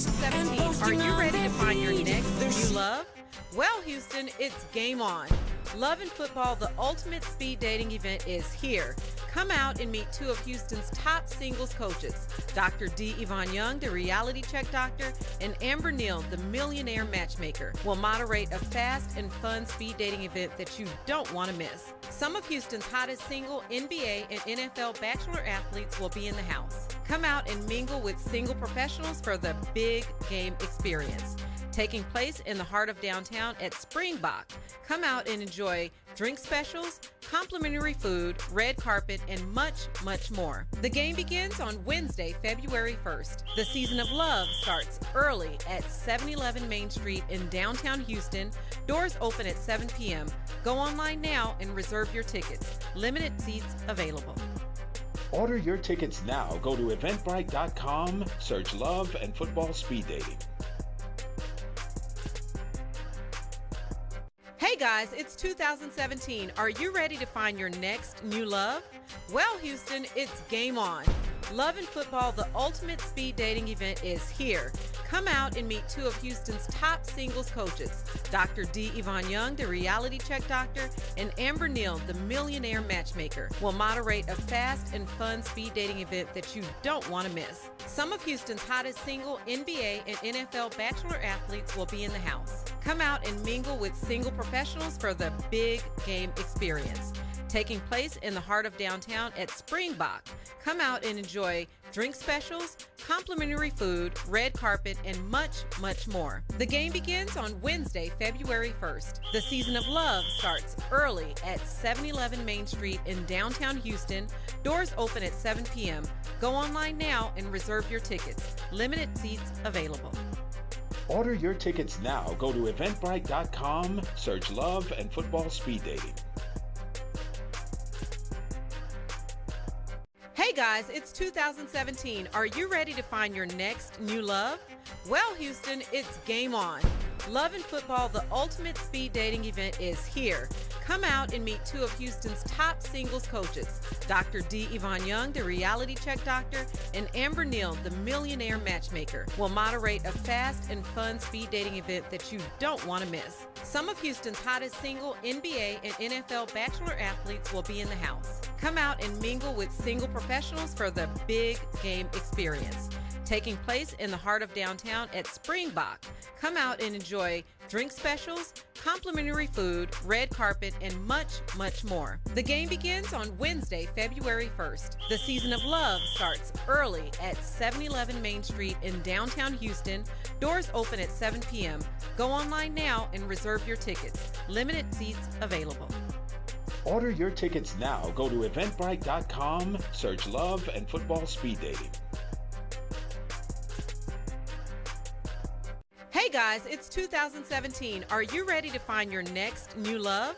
2017, are you ready to find your next new love? Well, Houston, it's game on. Love and Football, the ultimate speed dating event, is here. Come out and meet two of Houston's top singles coaches, Dr. D. Yvonne Young, the reality check doctor, and Amber Neal, the millionaire matchmaker, will moderate a fast and fun speed dating event that you don't want to miss. Some of Houston's hottest single, NBA, and NFL bachelor athletes will be in the house. Come out and mingle with single professionals for the big game experience. Taking place in the heart of downtown at Springbok. Come out and enjoy drink specials, complimentary food, red carpet, and much, much more. The game begins on Wednesday, February 1st. The season of love starts early at 711 Main Street in downtown Houston. Doors open at 7 p.m. Go online now and reserve your tickets. Limited seats available. Order your tickets now. Go to eventbrite.com, search Love and Football Speed Dating. Hey guys, it's 2017. Are you ready to find your next new love? Well, Houston, it's game on. Love and Football, the ultimate speed dating event, is here. Come out and meet two of Houston's top singles coaches, Dr. D. Yvonne Young, the reality check doctor, and Amber Neal, the millionaire matchmaker, will moderate a fast and fun speed dating event that you don't want to miss. Some of Houston's hottest single, NBA, and NFL bachelor athletes will be in the house. Come out and mingle with single professionals for the big game experience. Taking place in the heart of downtown at Springbok. Come out and enjoy drink specials, complimentary food, red carpet, and much, much more. The game begins on Wednesday, February 1st. The season of love starts early at 711 Main Street in downtown Houston. Doors open at 7 p.m. Go online now and reserve your tickets. Limited seats available. Order your tickets now. Go to eventbrite.com, search Love and Football Speed Dating. Hey guys, it's 2017. Are you ready to find your next new love? Well, Houston, it's game on. Love and Football, the ultimate speed dating event, is here. Come out and meet two of Houston's top singles coaches, Dr. D. Yvonne Young, the reality check doctor, and Amber Neal, the millionaire matchmaker, will moderate a fast and fun speed dating event that you don't want to miss. Some of Houston's hottest single, NBA, and NFL bachelor athletes will be in the house. Come out and mingle with single professionals for the big game experience. Taking place in the heart of downtown at Springbok. Come out and enjoy drink specials, complimentary food, red carpet, and much, much more. The game begins on Wednesday, February 1st. The season of love starts early at 711 Main Street in downtown Houston. Doors open at 7 p.m. Go online now and reserve your tickets. Limited seats available. Order your tickets now. Go to eventbrite.com, search Love and Football Speed Dating. Hey guys, it's 2017. Are you ready to find your next new love?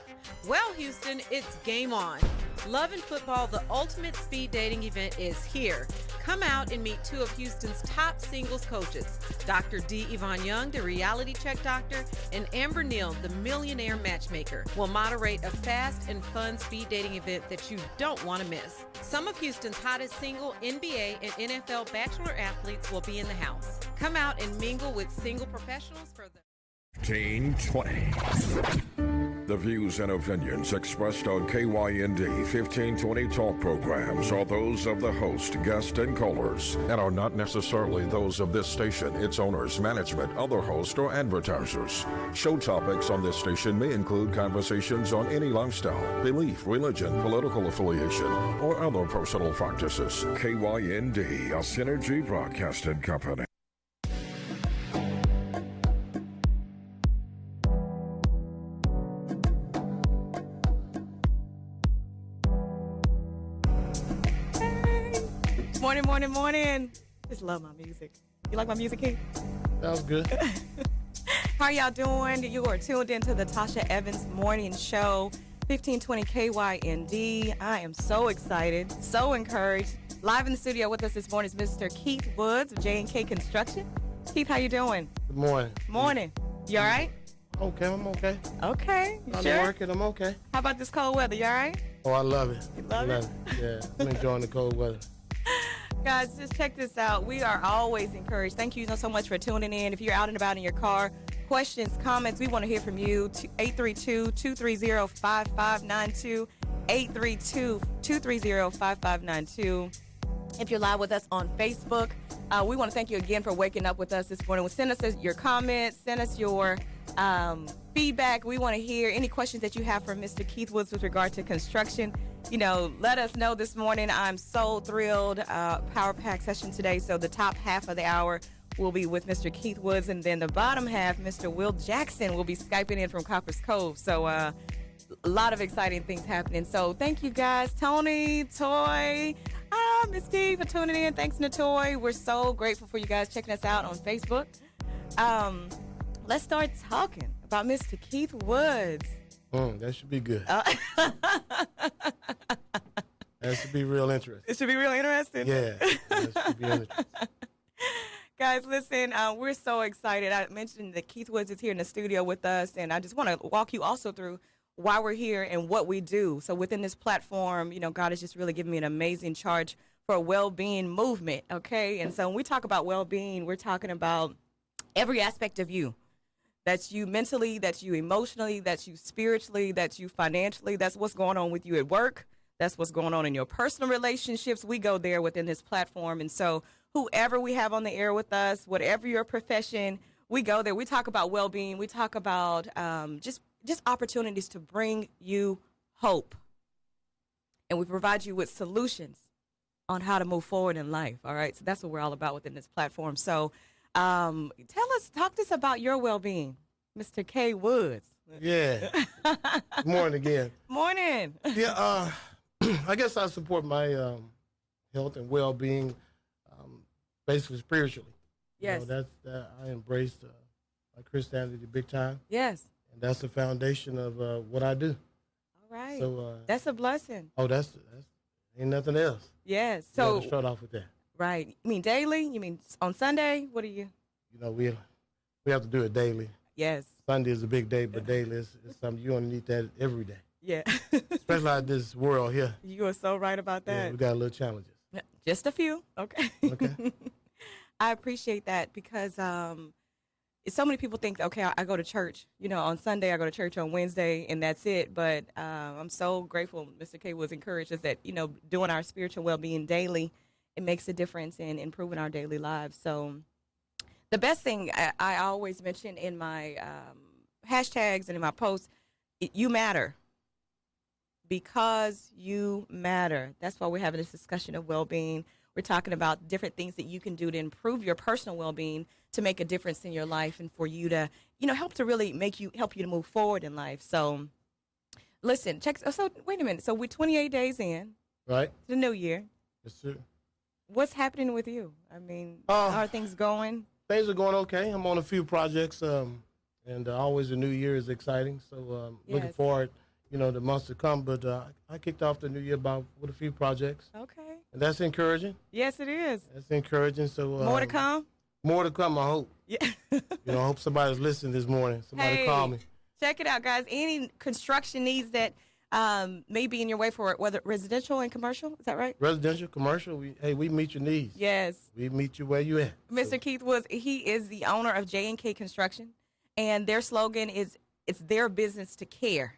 Well, Houston, it's game on. Love and Football, the ultimate speed dating event, is here. Come out and meet two of Houston's top singles coaches, Dr. D. Yvonne Young, the reality check doctor, and Amber Neal, the millionaire matchmaker, will moderate a fast and fun speed dating event that you don't want to miss. Some of Houston's hottest single, NBA, and NFL bachelor athletes will be in the house. Come out and mingle with single professionals for the 1520. The views and opinions expressed on KYND 1520 talk programs are those of the host, guest, and callers, and are not necessarily those of this station, its owners, management, other hosts, or advertisers. Show topics on this station may include conversations on any lifestyle, belief, religion, political affiliation, or other personal practices. KYND, a Synergy Broadcasting Company. Morning. Just love my music. You like my music, Keith? That was good. How are y'all doing? You are tuned into the Tasha Evans Morning Show, 1520 KYND. I am so excited, so encouraged. Live in the studio with us this morning is Mr. Keith Woods of J&K Construction. Keith, how you doing? Good morning. Morning. You all right? Okay, I'm okay. Okay. You I'm sure? working, I'm okay. How about this cold weather? You all right? Oh, I love it. You love it? Yeah, I'm enjoying the cold weather. Guys, just check this out. We are always encouraged. Thank you so much for tuning in. If you're out and about in your car, questions, comments, we want to hear from you. 832-230-5592. 832-230-5592. If you're live with us on Facebook, we want to thank you again for waking up with us this morning. Send us your comments. Send us your feedback. We want to hear any questions that you have for Mr. Keith Woods with regard to construction. You know, let us know this morning. I'm so thrilled. Power Pack session today. So the top half of the hour will be with Mr. Keith Woods, and then the bottom half, Mr. Will Jackson will be Skyping in from Copper's Cove. So a lot of exciting things happening. So thank you guys. Tony, Toy, Miss D for tuning in. Thanks, Natoy. We're so grateful for you guys checking us out on Facebook. Let's start talking about Mr. Keith Woods. That should be good. That should be real interesting. It should be really interesting. Yeah, that should be interesting. Guys, listen, we're so excited. I mentioned that Keith Woods is here in the studio with us, and I just want to walk you also through why we're here and what we do. So within this platform, you know, God has just really given me an amazing charge for a well-being movement, okay? And so when we talk about well-being, we're talking about every aspect of you. That's you mentally, that's you emotionally, that's you spiritually, that's you financially. That's what's going on with you at work. That's what's going on in your personal relationships. We go there within this platform. And so whoever we have on the air with us, whatever your profession, we go there. We talk about well-being. We talk about just opportunities to bring you hope. And we provide you with solutions on how to move forward in life. All right. So that's what we're all about within this platform. So talk to us about your well-being, Mr. K. Woods. Yeah. Good morning again. Morning. Yeah. I guess I support my health and well-being, basically spiritually. Yes. You know, I embraced my Christianity big time. Yes. And that's the foundation of what I do. All right. So that's a blessing. oh, that's ain't nothing else. Yes. You So gotta start off with that. right. You mean daily? You mean on Sunday? What do you? You know, we have to do it daily. Yes. Sunday is a big day, but daily is something you don't need that every day. Yeah. Especially like this world here. You are so right about Yeah, that. we got a little challenges. Just a few. Okay. Okay. I appreciate that because so many people think, okay, I go to church, you know, on Sunday, I go to church on Wednesday, and that's it. But I'm so grateful Mr. K was encouraged us that, you know, doing our spiritual well-being daily, it makes a difference in improving our daily lives. So the best thing I always mention in my hashtags and in my posts, you matter. Because you matter. That's why we're having this discussion of well-being. We're talking about different things that you can do to improve your personal well-being, to make a difference in your life, and for you to, you know, help you to move forward in life. So, listen, so wait a minute. So we're 28 days in, Right? the new year. Yes, sir. What's happening with you? I mean, how are things going? Things are going okay. I'm on a few projects, and always the new year is exciting. So looking Yes. forward, you know, the months to come. But I kicked off the new year with a few projects, Okay. and that's encouraging. Yes, it is. That's encouraging. So More to come? More to come, I hope. Yeah. You know, I hope somebody's listening this morning. Somebody call me. Check it out, guys. Any construction needs that may be in your way for whether residential and commercial. Is that right? Residential, commercial, we meet your needs. Yes. We meet you where you at. Mr. Keith Woods, he is the owner of J&K Construction, and their slogan is, it's their business to care.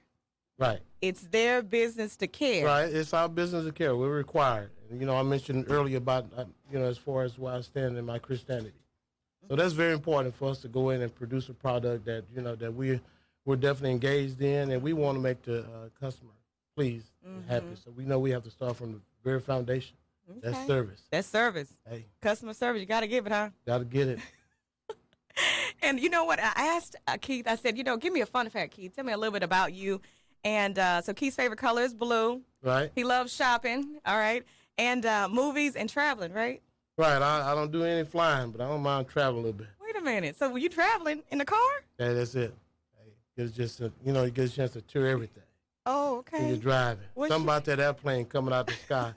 Right. It's their business to care. Right. It's our business to care. We're required. And, you know, I mentioned earlier about, you know, as far as where I stand in my Christianity. So that's very important for us to go in and produce a product that, you know, that we're definitely engaged in, and we want to make the customer pleased and happy. So we know we have to start from the very foundation. Okay. That's service. That's service. Hey, Customer service. You got to give it, huh? got to get it. And you know what? I asked Keith, I said, you know, give me a fun fact, Keith. Tell me a little bit about you. And so Keith's favorite color is blue. Right. He loves shopping, all right, and movies and traveling, right? Right. I don't do any flying, but I don't mind traveling a little bit. Wait a minute. So were you traveling in the car? Yeah, that's it. Hey, it's just, you know, you get a chance to tour everything. Oh, When you're okay. driving. What's Something about that airplane coming out the sky,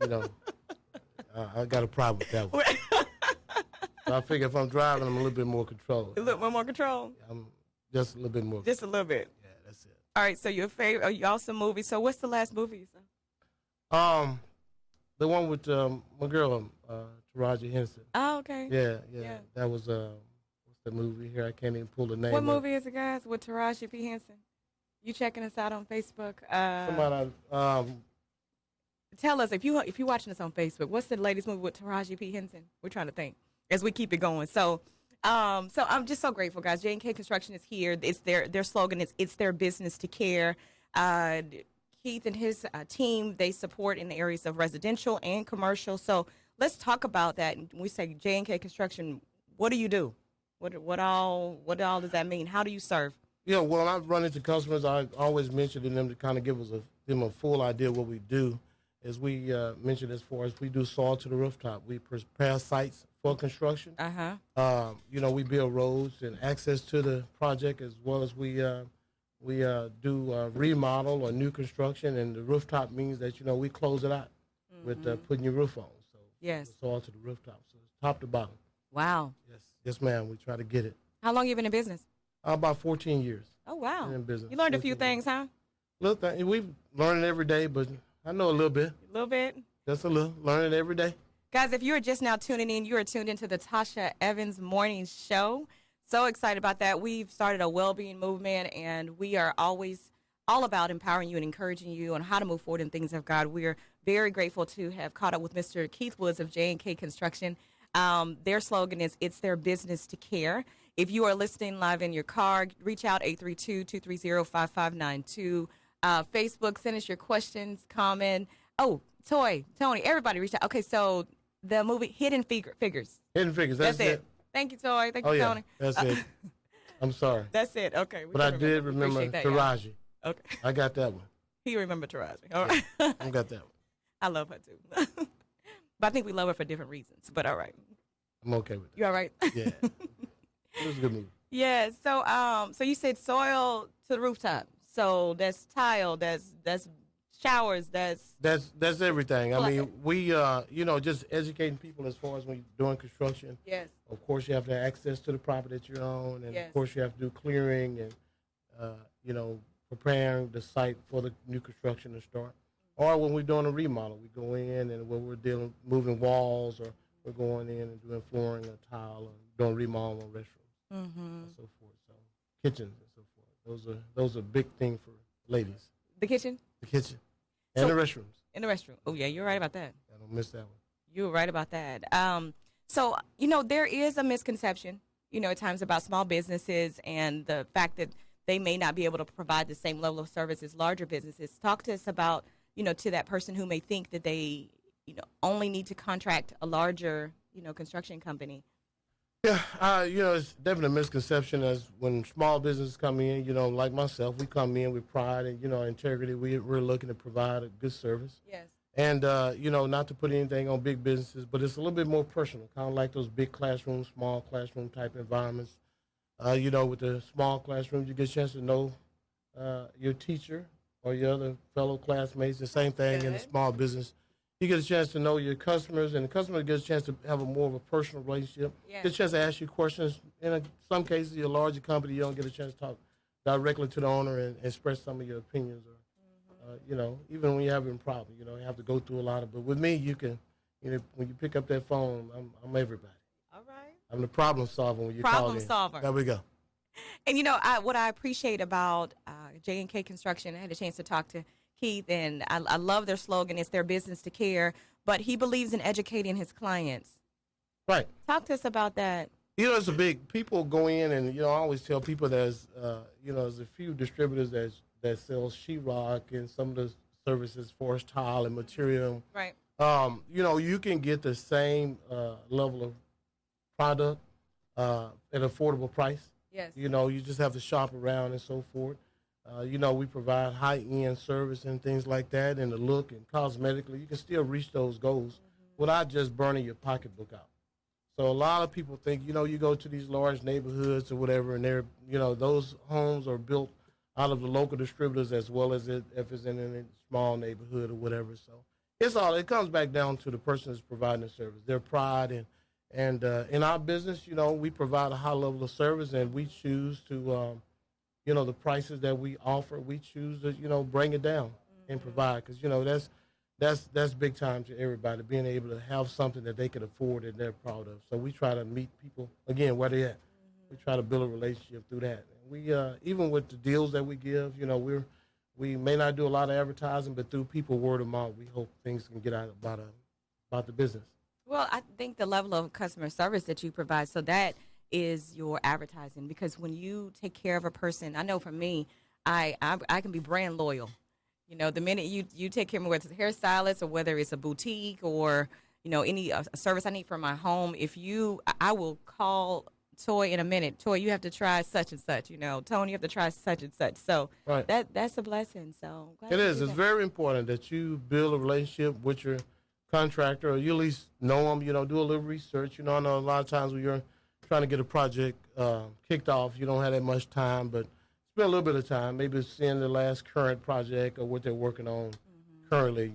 you know, I got a problem with that one. So I figure if I'm driving, I'm a little bit more controlled. A little more control. I'm just a little bit more. Just a little bit. Yeah, that's it. All right. So your favorite? You also movies. So what's the last movie you saw? The one with my girl, Taraji Henson. Oh, okay. Yeah. That was what's the movie here? I can't even pull the name. What movie is it, guys? With Taraji P. Henson. You checking us out on Facebook? Somebody, Tell us if you're watching us on Facebook. What's the latest movie with Taraji P. Henson? We're trying to think as we keep it going. So I'm just so grateful, guys. J&K Construction is here. It's their slogan is "It's their business to care." Keith and his team, they support in the areas of residential and commercial. So let's talk about that. We say J&K Construction. What do you do? What all does that mean? How do you serve? Yeah, well, I run into customers. I always mention to them to kind of give them a full idea of what we do. As we mentioned, as far as we do soil to the rooftop, we prepare sites for construction. We build roads and access to the project, as well as we do remodel or new construction. And the rooftop means that we close it out with putting your roof on. So yes, soil to the rooftop, so it's top to bottom. Wow. Yes, ma'am. We try to get it. How long you been in business? About 14 years. Oh wow. In business. You learned a few things, huh? We learn it every day, but I know a little bit. A little bit? Just a little. Learn it every day. Guys, if you are just now tuning in, you are tuned into the Tasha Evans Morning Show. So excited about that. We've started a well-being movement, and we are always all about empowering you and encouraging you on how to move forward in things of God. We're very grateful to have caught up with Mr. Keith Woods of J&K Construction. Their slogan is, "It's their business to care." If you are listening live in your car, reach out 832-230-5592. Facebook, send us your questions, comment. Oh, Tony, everybody reach out. Okay, so the movie Hidden Figures. Hidden Figures, that's it. Thank you, Toy. Thank you, Tony. That's it. I'm sorry. That's it. Okay. But I did remember Taraji. Okay. I got that one. He remembered Taraji. All right. I got that one. I love her, too. But I think we love her for different reasons. But all right. I'm okay with it. You all right? Yeah. It was a good movie. Yeah. So you said soil to the rooftop. So that's tile, that's showers, that's everything. I mean, we just educating people as far as when you're doing construction. Yes. Of course, you have to have access to the property that you're on, and yes, of course, you have to do clearing and preparing the site for the new construction to start. Or when we're doing a remodel, we go in and when we're moving walls, or we're going in and doing flooring or tile, or doing remodel on restrooms and so forth. So kitchens and so forth. Those are big things for ladies. The kitchen? The kitchen. And the restrooms. In the restroom. Oh, yeah, you're right about that. I don't miss that one. You're right about that. So, there is a misconception, at times about small businesses and the fact that they may not be able to provide the same level of service as larger businesses. Talk to us about, to that person who may think that they, only need to contract a larger, construction company. Yeah, it's definitely a misconception as when small businesses come in, like myself, we come in with pride and, integrity. We're looking to provide a good service. Yes. And, not to put anything on big businesses, but it's a little bit more personal, kind of like those big classrooms, small classroom type environments. With the small classrooms, you get a chance to know your teacher or your other fellow classmates. The same thing in a small business. You get a chance to know your customers, and the customer gets a chance to have more of a personal relationship. Yeah. Get a chance to ask you questions. In some cases, you're a larger company, you don't get a chance to talk directly to the owner and express some of your opinions. Or, even when you're having a problem, you have to go through a lot of. But with me, you can, when you pick up that phone, I'm everybody. All right. I'm the problem solver when you call in. Problem solver. There we go. And, what I appreciate about J&K Construction, I had a chance to talk to Keith, and I love their slogan, "It's their business to care," but he believes in educating his clients. Right. Talk to us about that. It's a big, people go in and, I always tell people there's a few distributors that sell sheetrock and some of the services, forest tile and material. Right. You can get the same level of product at an affordable price. Yes. You just have to shop around and so forth. We provide high-end service and things like that, and the look and cosmetically, you can still reach those goals without just burning your pocketbook out. So a lot of people think, you go to these large neighborhoods or whatever, and they're, those homes are built out of the local distributors as well as if it's in a small neighborhood or whatever. So it comes back down to the person that's providing the service, their pride. And in our business, we provide a high level of service, and we choose to, the prices that we offer, we choose to, bring it down and provide. Because, that's big time to everybody, being able to have something that they can afford and they're proud of. So we try to meet people, again, where they at. We try to build a relationship through that. And we, even with the deals that we give, we may not do a lot of advertising, but through people word of mouth, we hope things can get out about the business. Well, I think the level of customer service that you provide, so that is your advertising. Because when you take care of a person, I know for me, I can be brand loyal. The minute you take care of me, whether it's a hairstylist or whether it's a boutique or, any a service I need for my home, I will call Toy in a minute. Toy, you have to try such and such. Tony, you have to try such and such. So right. that's a blessing. So it is. It's very important that you build a relationship with your contractor, or you at least know them. Do a little research. I know a lot of times when you're trying to get a project kicked off, you don't have that much time, but spend a little bit of time, maybe seeing the last current project or what they're working on currently.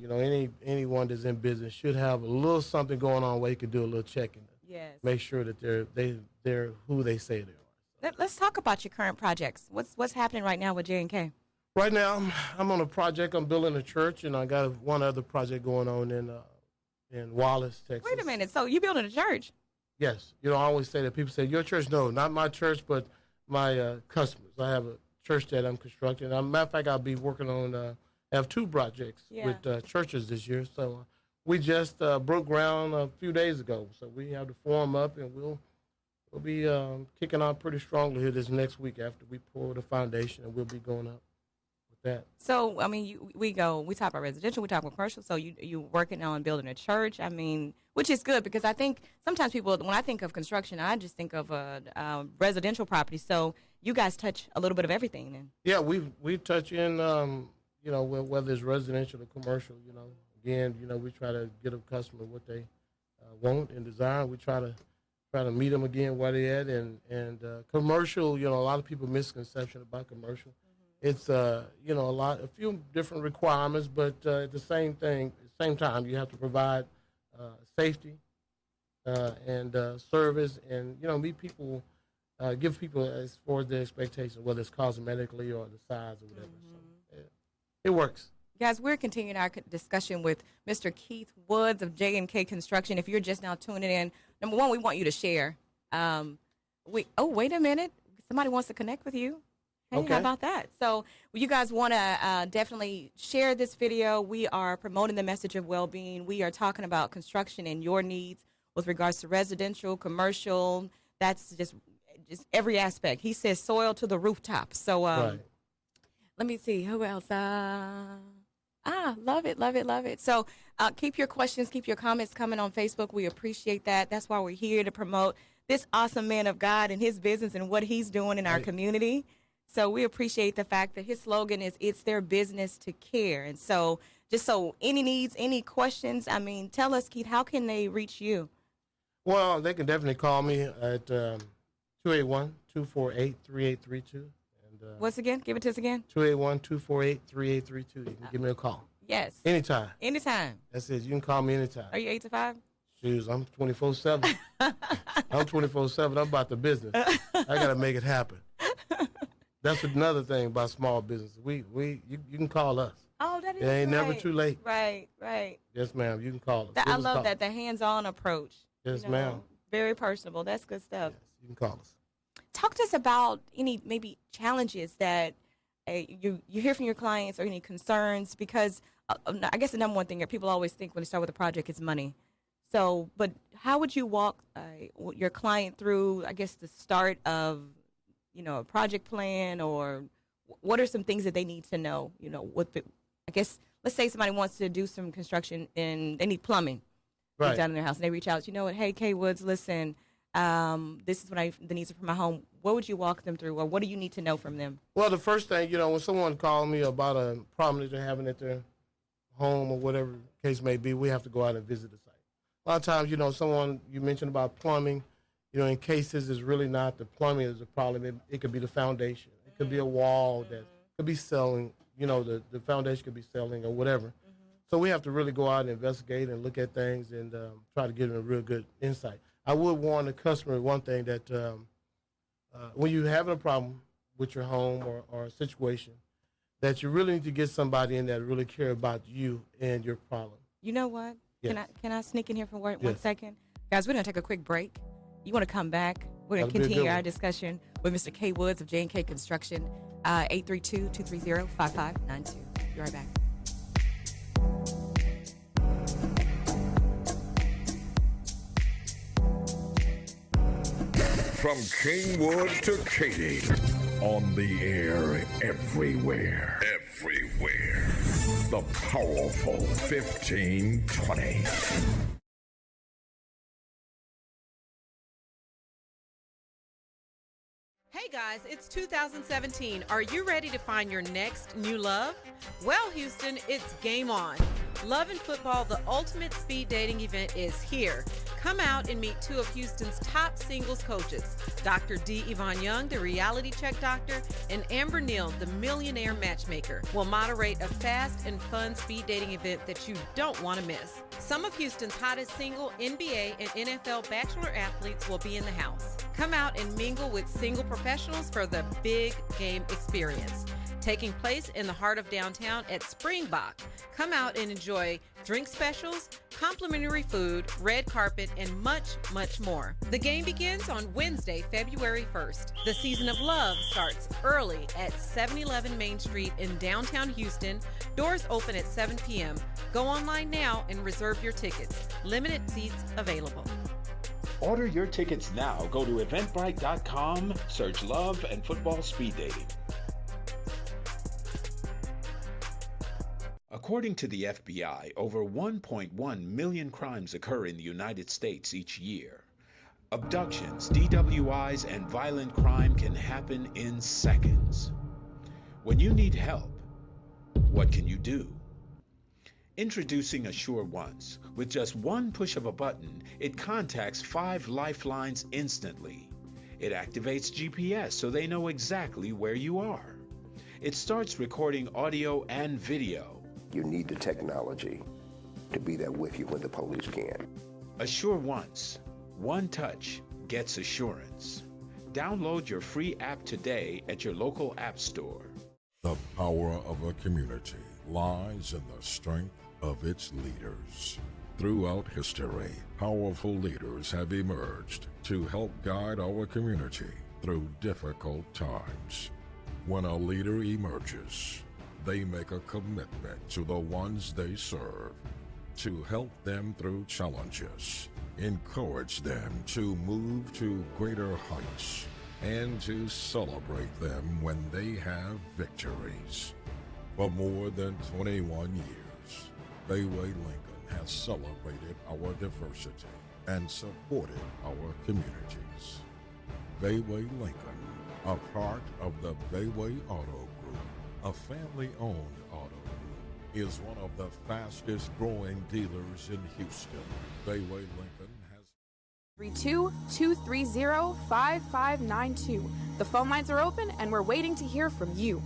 Anyone that's in business should have a little something going on where you can do a little checking. Yes. Make sure that they're who they say they are. Let's talk about your current projects. What's happening right now with J&K? Right now, I'm on a project. I'm building a church, and I got one other project going on in Wallace, Texas. Wait a minute. So you building a church? Yes. I always say that. People say, your church? No, not my church, but my customers. I have a church that I'm constructing. As a matter of fact, I'll be working on, I have 2 projects with churches this year. So we just broke ground a few days ago. So we have the form up, and we'll be kicking out pretty strongly here this next week after we pour the foundation, and we'll be going up with that. So, we talk about residential, we talk about commercial. So you working on building a church, which is good, because I think sometimes people, when I think of construction, I just think of a residential property. So you guys touch a little bit of everything then. Yeah, we touch in, whether it's residential or commercial, Again, we try to get a customer what they want and desire. We try to meet them again where they at. And commercial, a lot of people misconception about commercial. It's a few different requirements, but at the same time, you have to provide safety and service, and meet people, give people as far as their expectations, whether it's cosmetically or the size or whatever. So it works. Guys, we're continuing our discussion with Mr. Keith Woods of J&K Construction. If you're just now tuning in, number one, we want you to share. Wait a minute. Somebody wants to connect with you. Hey, okay. How about that? So you guys want to definitely share this video. We are promoting the message of well-being. We are talking about construction and your needs with regards to residential, commercial. That's just every aspect. He says soil to the rooftop. So right. Let me see. Who else? Love it, love it, love it. So keep your questions, keep your comments coming on Facebook. We appreciate that. That's why we're here to promote this awesome man of God and his business and what he's doing in our community. So we appreciate the fact that his slogan is, it's their business to care. And so any needs, any questions, tell us, Keith, how can they reach you? Well, they can definitely call me at 281-248-3832. Once again, give it to us again. 281-248-3832. You can give me a call. Yes. Anytime. That's it. You can call me anytime. Are you 8 to 5? Shoes, I'm 24/7. I'm 24/7. I'm about the business. I got to make it happen. That's another thing about small business. You can call us. Oh, that is It ain't right. never too late. Right. Yes, ma'am. You can call us. I love that, the hands-on approach. Yes, ma'am. Very personable. That's good stuff. Yes, you can call us. Talk to us about any maybe challenges that you hear from your clients, or any concerns, because I guess the number one thing that people always think when they start with a project is money. So, but how would you walk your client through, I guess, the start of, a project plan, or what are some things that they need to know, I guess, let's say somebody wants to do some construction and they need plumbing done in their house, and they reach out, hey, K Woods, listen, this is what the needs are for my home. What would you walk them through, or what do you need to know from them? Well, the first thing, when someone calls me about a problem that they're having at their home or whatever the case may be, we have to go out and visit the site. A lot of times, someone, you mentioned about plumbing, in cases it's really not the plumbing is the problem. It could be the foundation. It could be a wall that could be selling, the foundation could be selling or whatever. So we have to really go out and investigate and look at things and try to give them a real good insight. I would warn the customer one thing, that when you're having a problem with your home or a situation, that you really need to get somebody in that really care about you and your problem. You know what? Yes. Can I sneak in here for one Yes. second? Guys, we're going to take a quick break. You want to come back? We're going to That'll be a continue good our one. discussion with Mr. K. Woods of J&K Construction, 832-230-5592. Be right back. From Kingwood to Katy, on the air everywhere. Everywhere. The powerful 1520. Hey guys, it's 2017. Are you ready to find your next new love? Well, Houston, it's game on. Love and Football, the ultimate speed dating event, is here. Come out and meet two of Houston's top singles coaches, Dr. D. Yvonne Young, the reality check doctor, and Amber Neal, the millionaire matchmaker, will moderate a fast and fun speed dating event that you don't want to miss. Some of Houston's hottest single, NBA, and NFL bachelor athletes will be in the house. Come out and mingle with single professionals for the big game experience. Taking place in the heart of downtown at Springbok. Come out and enjoy drink specials, complimentary food, red carpet, and much, much more. The game begins on Wednesday, February 1st. The season of love starts early at 711 Main Street in downtown Houston. Doors open at 7 p.m. Go online now and reserve your tickets. Limited seats available. Order your tickets now. Go to eventbrite.com, search Love and Football Speed Dating. According to the FBI, over 1.1 million crimes occur in the United States each year. Abductions, DWIs, and violent crime can happen in seconds. When you need help, what can you do? Introducing Assure Once. With just one push of a button, it contacts 5 lifelines instantly. It activates GPS so they know exactly where you are. It starts recording audio and video. You need the technology to be there with you when the police can. Assure Once. One touch gets assurance. Download your free app today at your local app store. The power of a community lies in the strength of its leaders. Throughout history, powerful leaders have emerged to help guide our community through difficult times. When a leader emerges, they make a commitment to the ones they serve to help them through challenges, encourage them to move to greater heights, and to celebrate them when they have victories. For more than 21 years, Bayway Lincoln has celebrated our diversity and supported our communities. Bayway Lincoln, a part of the Bayway Auto Group, a family-owned auto group, is one of the fastest growing dealers in Houston. Bayway Lincoln has 32-230-5592. The phone lines are open and we're waiting to hear from you.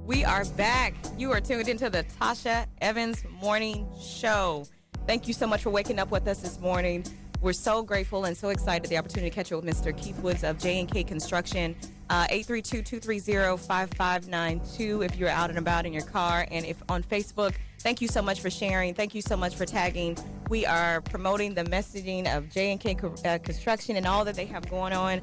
We are back. You are tuned into the Tasha Evans Morning Show. Thank you so much for waking up with us this morning. We're so grateful and so excited the opportunity to catch up with Mr. Keith Woods of J&K Construction. 832-230-5592 if you're out and about in your car. And if on Facebook, thank you so much for sharing. Thank you so much for tagging. We are promoting the messaging of J&K Construction and all that they have going on.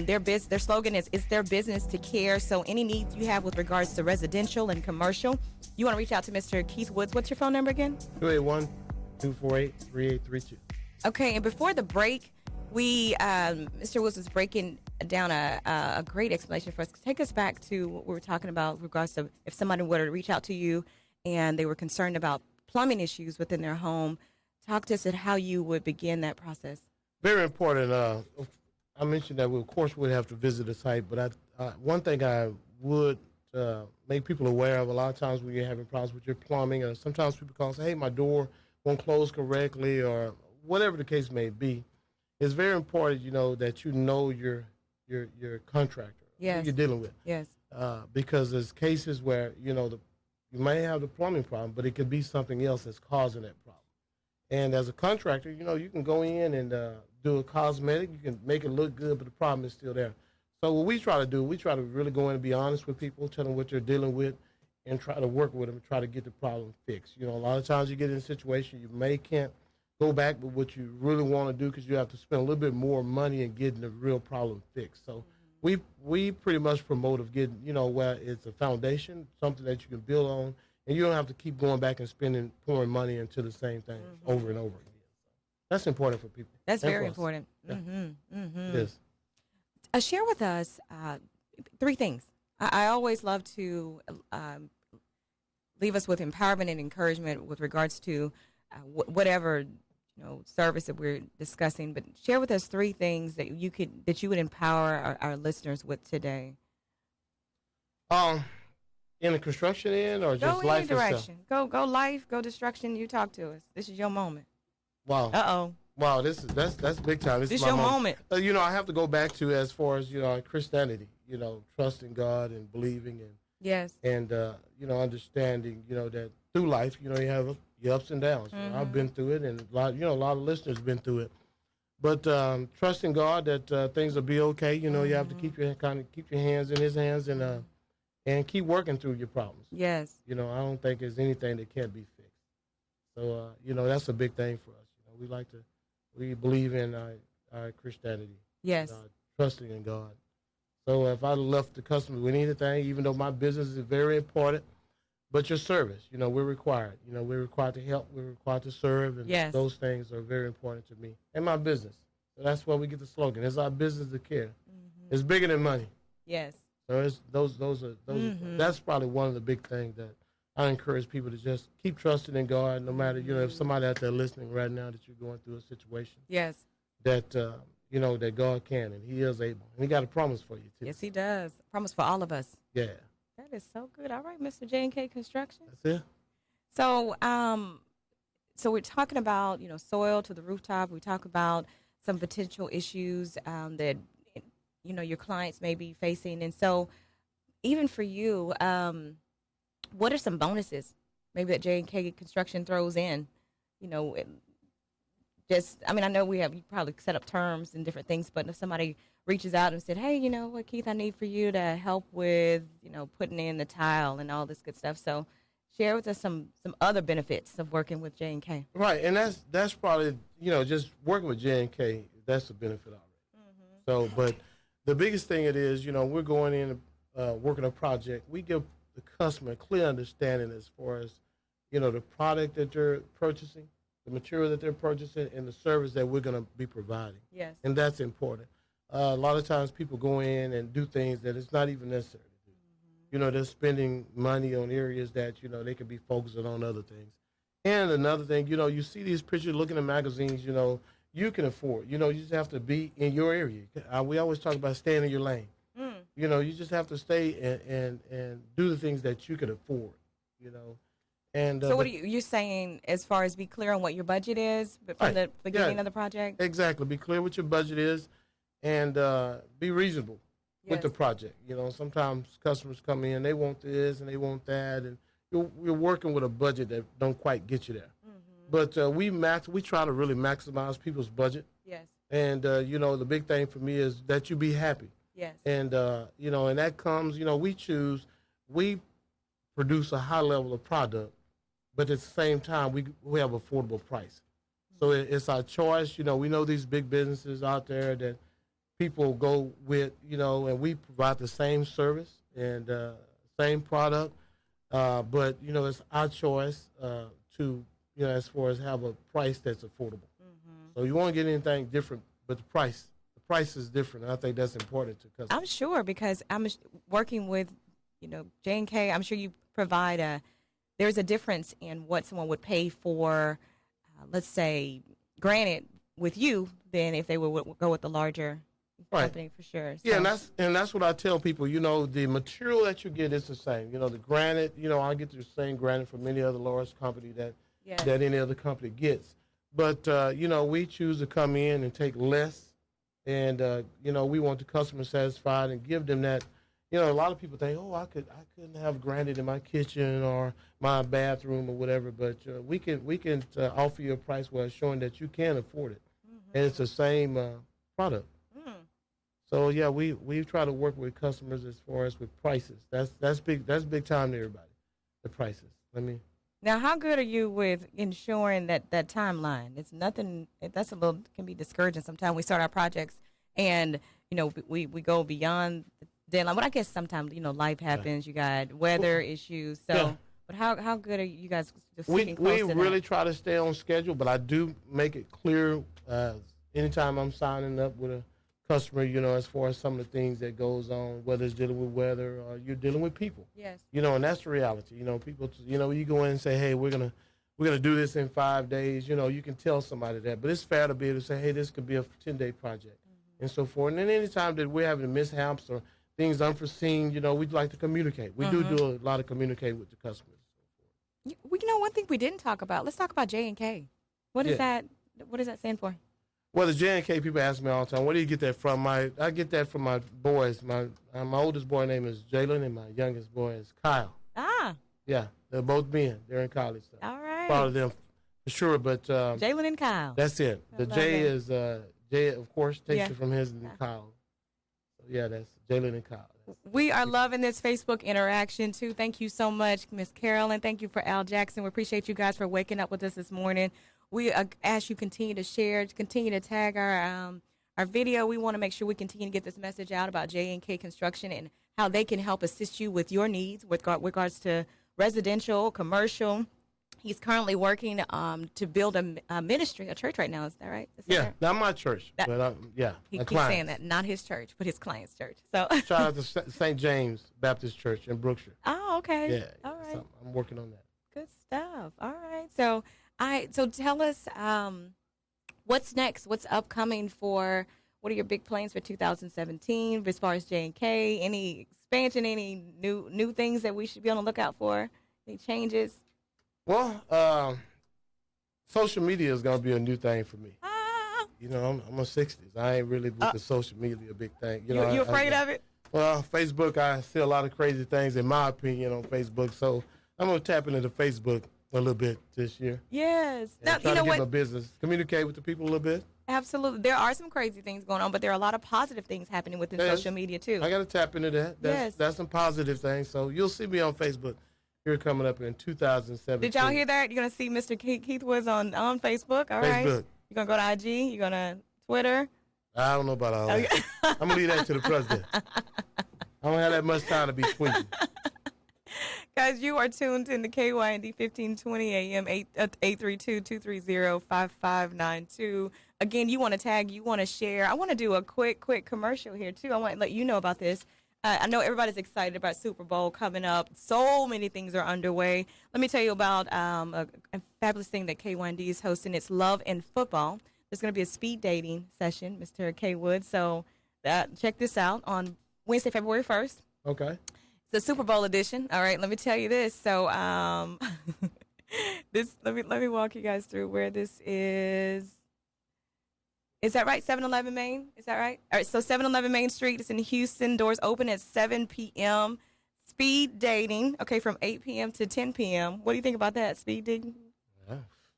Their slogan is, it's their business to care. So any needs you have with regards to residential and commercial, you want to reach out to Mr. Keith Woods. What's your phone number again? 281-248-3832. Okay, and before the break, Mr. Woods was breaking down a great explanation for us. Take us back to what we were talking about with regards to if somebody were to reach out to you and they were concerned about plumbing issues within their home. Talk to us at how you would begin that process. Very important. I mentioned that we, of course, would have to visit the site, but one thing I would make people aware of, a lot of times when you're having problems with your plumbing, or sometimes people call and say, hey, my door won't close correctly, or whatever the case may be, it's very important, that you know your contractor, yes, who you're dealing with. Yes. Because there's cases where, you may have the plumbing problem, but it could be something else that's causing that problem. And as a contractor, you know, you can go in and do a cosmetic. You can make it look good, but the problem is still there. So what we try to do, we try to really go in and be honest with people, tell them what they're dealing with, and try to work with them and try to get the problem fixed. You know, a lot of times you get in a situation you can't go back, but what you really want to do, because you have to spend a little bit more money in getting the real problem fixed. So we pretty much promote of getting, you know, where it's a foundation, something that you can build on, and you don't have to keep going back and pouring money into the same thing over and over again. That's important for people. That's very important. Yeah. It is. Share with us 3 things. I always love to leave us with empowerment and encouragement with regards to whatever, you know, service that we're discussing. But share with us 3 things that you would empower our listeners with today. In the construction end, or just go life in any itself? direction. Go life, go destruction. You talk to us. This is your moment. Wow. Wow, that's big time. This is your moment. You know, I have to go back to, as far as, you know, Christianity, you know, trusting God and believing and yes, and you know, understanding, you know, that through life, you know, you have your ups and downs. You know, I've been through it, and a lot of listeners been through it. But trusting God that things will be okay. You know, you have to keep your hands in His hands and keep working through your problems. yes, You know, I don't think there's anything that can't be fixed. So you know, that's a big thing for us. You know, we believe in our Christianity. yes, Trusting in God. So if I left the customer with anything, even though my business is very important, but your service, you know, we're required. You know, we're required to help. We're required to serve. And yes, those things are very important to me and my business. So that's why we get the slogan. It's our business to care. It's bigger than money. yes. So it's those are that's probably one of the big things that I encourage people to just keep trusting in God, no matter, you know, if somebody out there listening right now that you're going through a situation, Yes. that you know, that God can and He is able. And He got a promise for you too. Yes, He does. Promise for all of us. Yeah. That is so good. All right, Mr. J&K Construction. That's it. So, so we're talking about, you know, soil to the rooftop. We talk about some potential issues that, you know, your clients may be facing. And so even for you, what are some bonuses maybe that J&K Construction throws in? You know, I know you probably set up terms and different things, but if somebody reaches out and said, hey, you know what, Keith, I need for you to help with, you know, putting in the tile and all this good stuff. So share with us some other benefits of working with J&K. Right, and that's probably, you know, just working with J&K, that's a benefit already. So, but the biggest thing it is, you know, we're going in working a project. We give the customer a clear understanding as far as, you know, the product that they're purchasing, the material that they're purchasing, and the service that we're going to be providing. Yes. And that's important. A lot of times people go in and do things that it's not even necessary to do. You know, they're spending money on areas that, you know, they could be focusing on other things. And another thing, you know, you see these pictures, looking at magazines, you know, you can afford. You know, you just have to be in your area. We always talk about staying in your lane. You know, you just have to stay and do the things that you can afford, you know. And so what are you're saying as far as be clear on what your budget is from the beginning of the project? Exactly. Be clear what your budget is and be reasonable with the project. You know, sometimes customers come in, they want this and they want that, and you're working with a budget that don't quite get you there. But we try to really maximize people's budget. Yes. And, you know, the big thing for me is that you be happy. Yes. And, you know, and that comes, you know, we produce a high level of product, but at the same time, we have affordable price. So it's our choice. You know, we know these big businesses out there that people go with, you know, and we provide the same service and same product. But, you know, it's our choice to, you know, as far as have a price that's affordable. So you won't get anything different, but the price is different. And I think that's important to customers. I'm sure, because I'm working with, you know, J&K. I'm sure you provide there's a difference in what someone would pay for, let's say, granted with you, than if they would go with the larger company, for sure. So. Yeah, and that's what I tell people. You know, the material that you get is the same. You know, the granite. You know, I get the same granite from any other large company that any other company gets. But you know, we choose to come in and take less, and you know, we want the customer satisfied and give them that, you know, a lot of people think, oh, I couldn't have granite in my kitchen or my bathroom or whatever, but we can offer you a price where it's showing that you can afford it, and it's the same product. So yeah, we try to work with customers as far as with prices. That's big time to everybody. The prices. Now, how good are you with ensuring that timeline? It's nothing. That's a little can be discouraging sometimes. We start our projects, and you know we go beyond the deadline. But I guess sometimes life happens. You got weather issues. So, Yeah. but how good are you guys? Just We sticking close to really that? try to stay on schedule, but I do make it clear anytime I'm signing up with a customer, as far as some of the things that goes on, whether it's dealing with weather or you're dealing with people. Yes. And that's the reality. People, you go in and say, hey, we're gonna do this in 5 days. You can tell somebody that, but it's fair to be able to say, hey, this could be a 10-day project, and so forth. And then anytime that we're having mishaps or things unforeseen, we'd like to communicate. We do a lot of communicating with the customers. One thing we didn't talk about. Let's talk about J&K. What is that? What does that stand for? Well, the J&K, people ask me all the time, where do you get that from? I get that from my boys. My oldest boy name is Jalen, and my youngest boy is Kyle. Ah. Yeah, they're both men. They're in college. So All right. proud of them for sure. But Jalen and Kyle. that's it. The love J that. is J, of course, takes Yeah. it from his and Kyle. So yeah, that's Jalen and Kyle. We are loving this Facebook interaction, too. Thank you so much, Miss Carolyn. Thank you for Al Jackson. We appreciate you guys for waking up with us this morning. We ask you continue to share, continue to tag our video. We want to make sure we continue to get this message out about J&K Construction and how they can help assist you with your needs with regards to residential, commercial. He's currently working to build a ministry, a church right now. Is that right? Yeah, not my church, That- but He my keeps saying clients. that. Not his church, but his client's church. So. Shout out to St. James Baptist Church in Brookshire. Oh, okay. Yeah, All right. so I'm working on that. Good stuff. All right. So tell us what's next? What's upcoming what are your big plans for 2017 as far as J&K? Any expansion, any new things that we should be on the lookout for? Any changes? Well, social media is going to be a new thing for me. Ah, I'm a 60s. I ain't really with the social media a big thing. you afraid of it? Well, Facebook, I see a lot of crazy things, in my opinion, on Facebook. So I'm going to tap into Facebook a little bit this year. Yes. And Now, try you to know get what? my business, communicate with the people a little bit. Absolutely. There are some crazy things going on, but there are a lot of positive things happening within Yes. social media, too. I got to tap into that. That's some positive things. So you'll see me on Facebook here coming up in 2017. Did y'all hear that? You're going to see Mr. Keith Woods on Facebook. All right. Facebook. You're going to go to IG. You're going to Twitter. I don't know about all that. Okay. I'm going to leave that to the president. I don't have that much time to be tweeting. Guys, you are tuned in to KYND 1520 AM 832-230-5592. Again, you want to tag, you want to share. I want to do a quick commercial here, too. I want to let you know about this. I know everybody's excited about Super Bowl coming up. So many things are underway. Let me tell you about a fabulous thing that KYND is hosting. It's Love and Football. There's going to be a speed dating session, Mr. K. Wood. So check this out on Wednesday, February 1st. Okay. It's a Super Bowl edition. All right, let me tell you this. So let me walk you guys through where this is. Is that right? 711 Main? Is that right? All right, so 711 Main Street. It's in Houston. Doors open at 7 p.m. Speed dating, okay, from 8 p.m. to 10 p.m. What do you think about that, speed dating?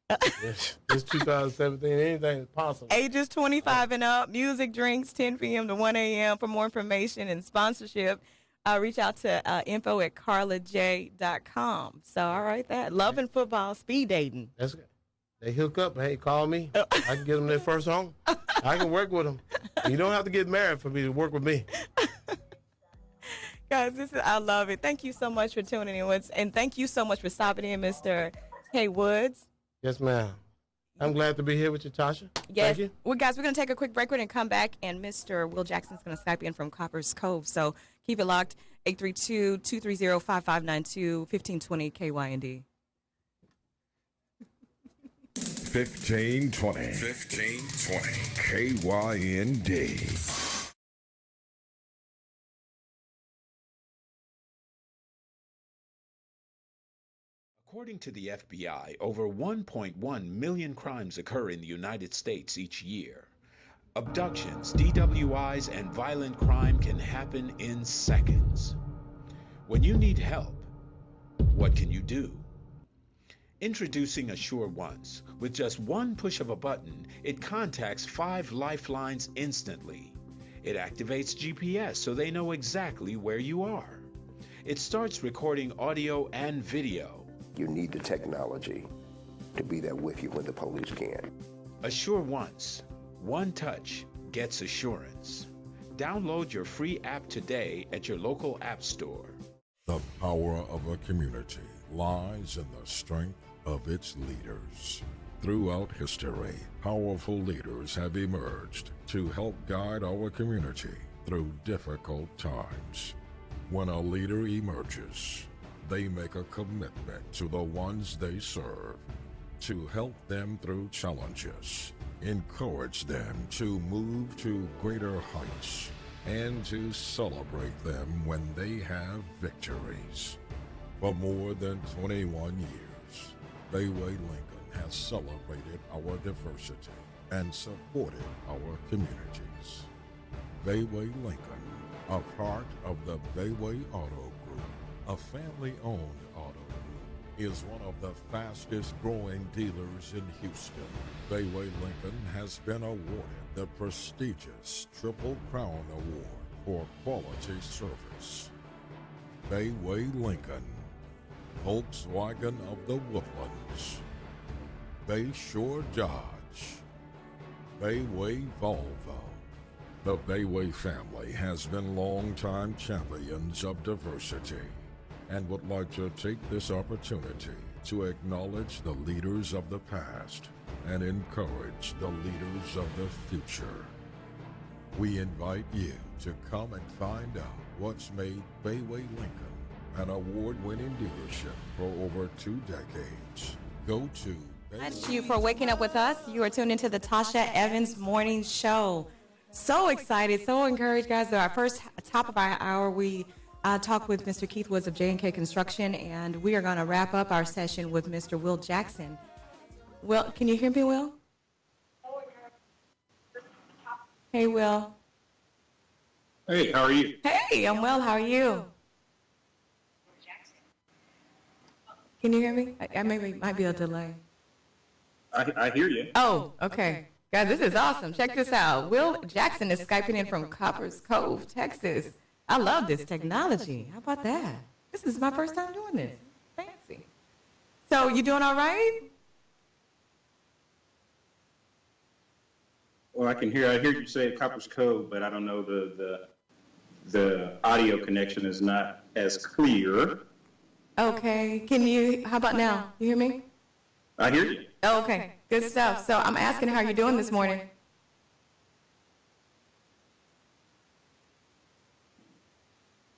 It's 2017. Anything is possible. Ages 25 and up. Music, drinks, 10 p.m. to 1 a.m. For more information and sponsorship, reach out to info@carlaj.com. So, all right, that Love and Football speed dating. That's good. They hook up. Hey, call me. I can get them their first home. I can work with them. You don't have to get married for me to work with me. Guys, I love it. Thank you so much for tuning in. And thank you so much for stopping in, Mr. K. Woods. Yes, ma'am. I'm glad to be here with you, Tasha. Yes. Thank you. Well, guys, we're going to take a quick break. We're going to come back, and Mr. Will Jackson's going to Skype in from Copper's Cove. So keep it locked. 832-230-5592, 1520 KYND. 1520. KYND. According to the FBI, over 1.1 million crimes occur in the United States each year. Abductions, DWIs, and violent crime can happen in seconds. When you need help, what can you do? Introducing Assure Once. With just one push of a button, it contacts 5 lifelines instantly. It activates GPS so they know exactly where you are. It starts recording audio and video. You need the technology to be there with you when the police can. Assure Once. One touch gets assurance. Download your free app today at your local app store. The power of a community lies in the strength of its leaders. Throughout history, powerful leaders have emerged to help guide our community through difficult times. When a leader emerges, they make a commitment to the ones they serve to help them through challenges, encourage them to move to greater heights, and to celebrate them when they have victories. For more than 21 years, Bayway Lincoln has celebrated our diversity and supported our communities. Bayway Lincoln, a part of the Bayway Auto Group, a family-owned auto group, is one of the fastest growing dealers in Houston. Bayway Lincoln has been awarded the prestigious Triple Crown Award for quality service. Bayway Lincoln, Volkswagen of the Woodlands, Bayshore Dodge, Bayway Volvo. The Bayway family has been longtime champions of diversity and would like to take this opportunity to acknowledge the leaders of the past and encourage the leaders of the future. We invite you to come and find out what's made Bayway Lincoln an award-winning dealership for over 2 decades. Go to Thank you for waking up with us. You are tuned into the Tasha Evans Morning Show. So excited, so encouraged, guys. Our first top of our hour, we talked with Mr. Keith Woods of J&K Construction, and we are going to wrap up our session with Mr. Will Jackson. Will, can you hear me, Will? Hey, Will. Hey, how are you? Hey, I'm well. How are you? Can you hear me? I maybe might be a delay. I hear you. Oh, okay. Guys, this is awesome. Check this out. Will Jackson is Skyping in from Coppers Cove, Texas. I love this technology. How about that? This is my first time doing this. Fancy. So, you doing all right? Well, I hear you say Coppers Cove, but I don't know the audio connection is not as clear. Okay. How about now? You hear me? I hear you. Oh, okay. Good stuff. So I'm asking how you're doing this morning.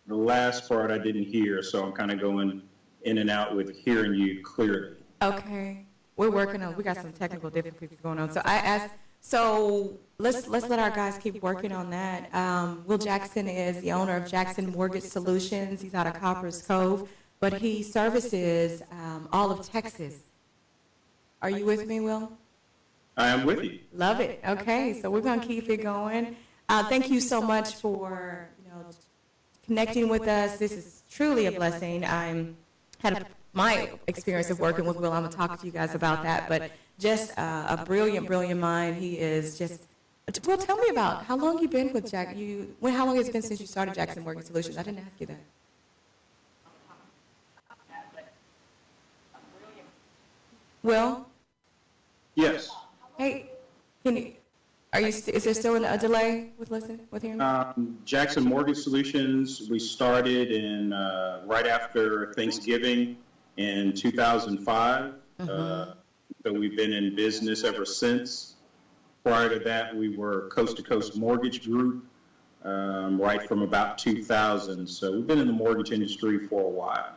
The last part I didn't hear, so I'm kind of going in and out with hearing you clearly. Okay. We got some technical difficulties going on. So let's let our guys keep working on that. Will Jackson is the owner of Jackson Mortgage Solutions. He's out of Coppers Cove, but he services all of Texas. Are you with me, Will? I am with you. Love it. Okay, so we're going to keep it going. Thank you so much for connecting with us. This is truly a blessing. My experience of working with Will. I'm going to talk to you guys about that. But just a brilliant, brilliant mind. He is just. Will, tell me about how long you've been with Jack. How long has it been since you started Jackson Mortgage Solutions? I didn't ask you that. Will? Yes. Hey, is there still a delay with hearing me? Jackson Mortgage Solutions, we started in right after Thanksgiving in 2005. So we've been in business ever since. Prior to that, we were Coast to Coast Mortgage Group, right from about 2000. So we've been in the mortgage industry for a while.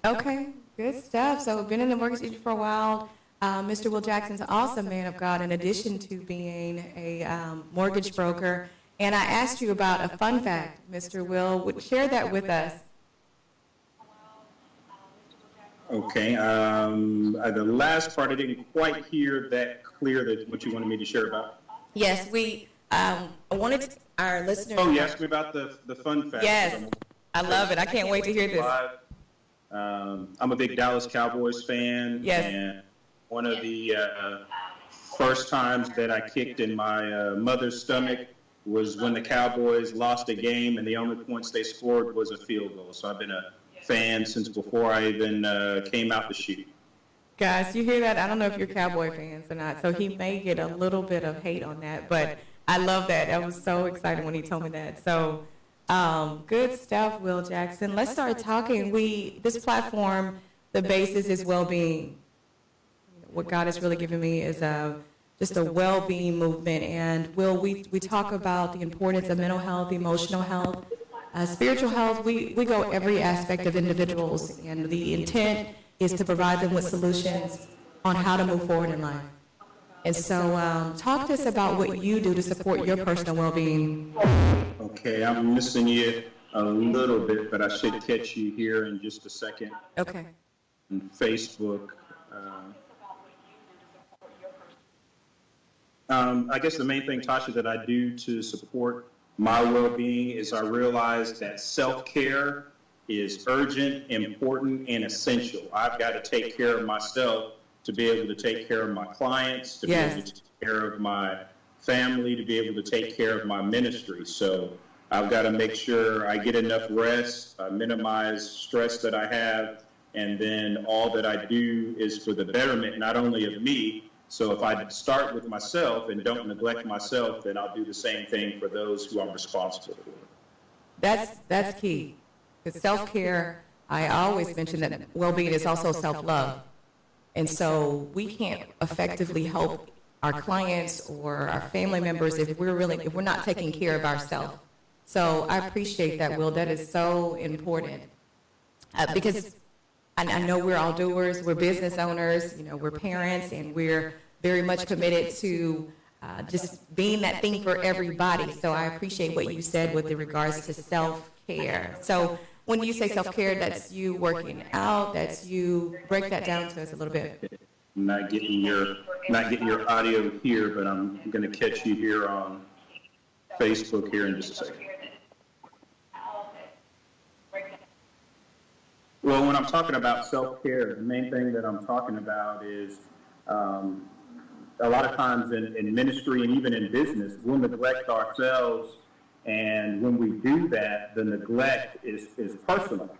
Okay, good stuff. So we've been in the mortgage industry for a while. Mr. Will Jackson's an awesome man of God in addition to being a mortgage broker. And I asked you about a fun fact, Mr. Will. Share that with us. Okay. The last part, I didn't quite hear that clear, that what you wanted me to share about. Yes, we I wanted our listeners. Oh, you asked me about the fun fact. Yes, I love it. I can't wait to hear this. I'm a big Dallas Cowboys fan. Yes. And one of the first times that I kicked in my mother's stomach was when the Cowboys lost a game, and the only points they scored was a field goal. So I've been a fan since before I even came out the chute. Guys, you hear that? I don't know if you're Cowboy fans or not, so he may get a little bit of hate on that, but I love that. I was so excited when he told me that. So, good stuff, Will Jackson. Let's start talking. This platform, the basis is well-being. What God has really given me is just a well-being movement. And Will, we talk about the importance of mental health, emotional health, spiritual health. We go every aspect of individuals, and the intent is to provide them with solutions on how to move forward in life. And so talk to us about what you do to support your personal well-being. Okay, I'm missing you a little bit, but I should catch you here in just a second. Okay. On Facebook. I guess the main thing, Tasha, that I do to support my well-being is I realize that self-care is urgent, important, and essential. I've got to take care of myself to be able to take care of my clients, to be able to take care of my family, to be able to take care of my ministry. So I've got to make sure I get enough rest, minimize stress that I have, and then all that I do is for the betterment not only of me. So if I start with myself and don't neglect myself, then I'll do the same thing for those who I'm responsible for. That's key. Because self-care, I always mention that well-being is also self-love. And so we can't effectively help our clients or our family members if we're not taking care of ourselves. So I appreciate that, Will. That is so important. Because I know we're all doers, we're business owners, we're parents, and we're very much committed to just being that thing for everybody. So I appreciate what you said with regards to self-care. So when you say self-care, that's you working out, that's you, break that down to us a little bit. I'm not getting your audio here, but I'm going to catch you here on Facebook here in just a second. Well, when I'm talking about self-care, the main thing that I'm talking about is a lot of times in ministry and even in business, we'll neglect ourselves. And when we do that, the neglect is personal.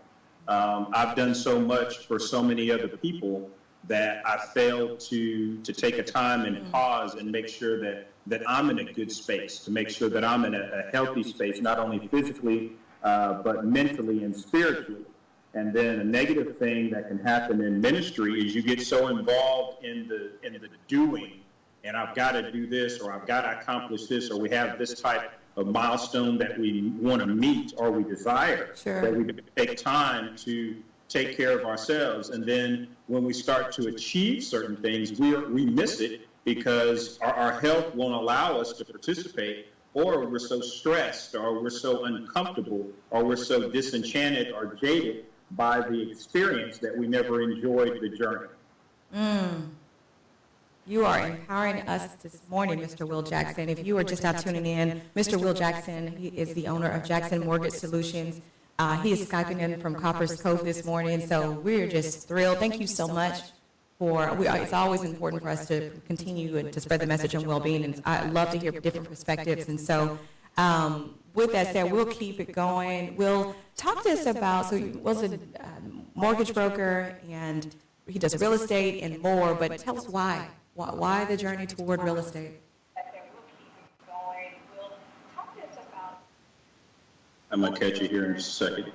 I've done so much for so many other people that I failed to take a time and pause and make sure that I'm in a good space, to make sure that I'm in a healthy space, not only physically, but mentally and spiritually. And then a negative thing that can happen in ministry is you get so involved in the doing, and I've got to do this, or I've got to accomplish this, or we have this type of milestone that we want to meet or we desire, that we take time to take care of ourselves. And then when we start to achieve certain things, we miss it because our health won't allow us to participate, or we're so stressed, or we're so uncomfortable, or we're so disenchanted or jaded by the experience that we never enjoyed the journey. You are empowering us this morning, Mr. Will Jackson. If you are just now tuning in, Mr. Will Jackson, he is the owner of Jackson Mortgage Solutions. He is Skyping in from Copper's Cove this morning, so we're just thrilled. Thank you so much it's always important for us to continue to spread the message on well-being, and I love to hear different perspectives. And so with that said, we'll keep it going. Will, talk to us about, so Will's a mortgage broker, and he does real estate and more, but tell us why. Why the journey toward real estate? I'm going to catch you here in just a second.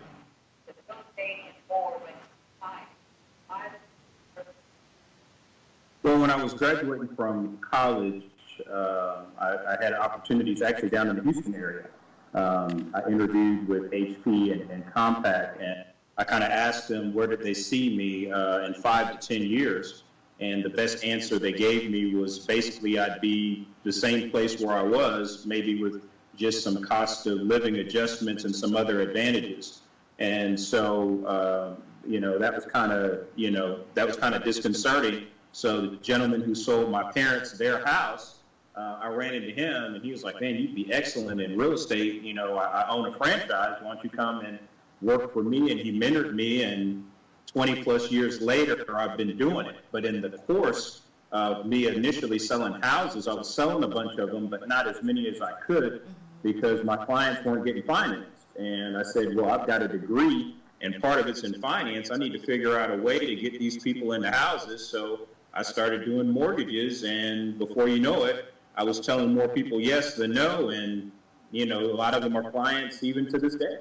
Well, when I was graduating from college, I had opportunities actually down in the Houston area. I interviewed with HP and Compaq, and I kind of asked them where did they see me in 5 to 10 years. And the best answer they gave me was basically I'd be the same place where I was, maybe with just some cost of living adjustments and some other advantages. And so, that was kind of disconcerting. So the gentleman who sold my parents their house I ran into him, and he was like, man, you'd be excellent in real estate. You know, I own a franchise. Why don't you come and work for me? And he mentored me, and 20 plus years later, I've been doing it. But in the course of me initially selling houses, I was selling a bunch of them, but not as many as I could because my clients weren't getting financed. And I said, well, I've got a degree, and part of it's in finance. I need to figure out a way to get these people into houses. So I started doing mortgages, and before you know it, I was telling more people yes than no, and, you know, a lot of them are clients even to this day.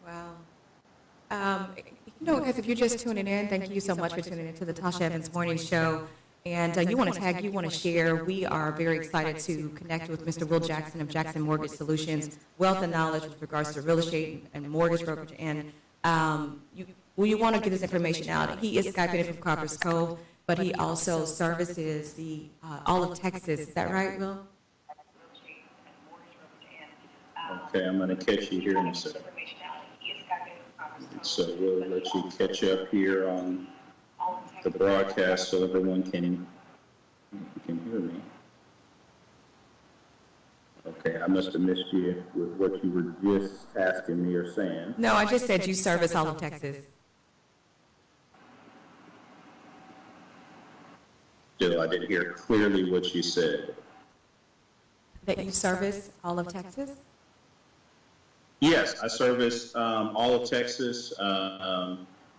Wow. You know, guys, if you're just tuning in, thank you so much for tuning in to the Tasha Evans Morning Show. And you want to tag, you want to share. We are very excited to connect with Mr. Will Jackson of Jackson Mortgage Solutions, wealth and knowledge with regards to real estate and mortgage brokerage. And you want to get this information out. He is Skyping in from Copper's Cove, but he also services the all of Texas. Is that right, Will? Okay, I'm going to catch you here in a second. So we'll let you catch up here on the broadcast so everyone can hear me. Okay, I must have missed you with what you were just asking me or saying. No, I just said you service all of Texas. Still, I didn't hear clearly what you said. That you service all of Texas? Yes, I service all of Texas,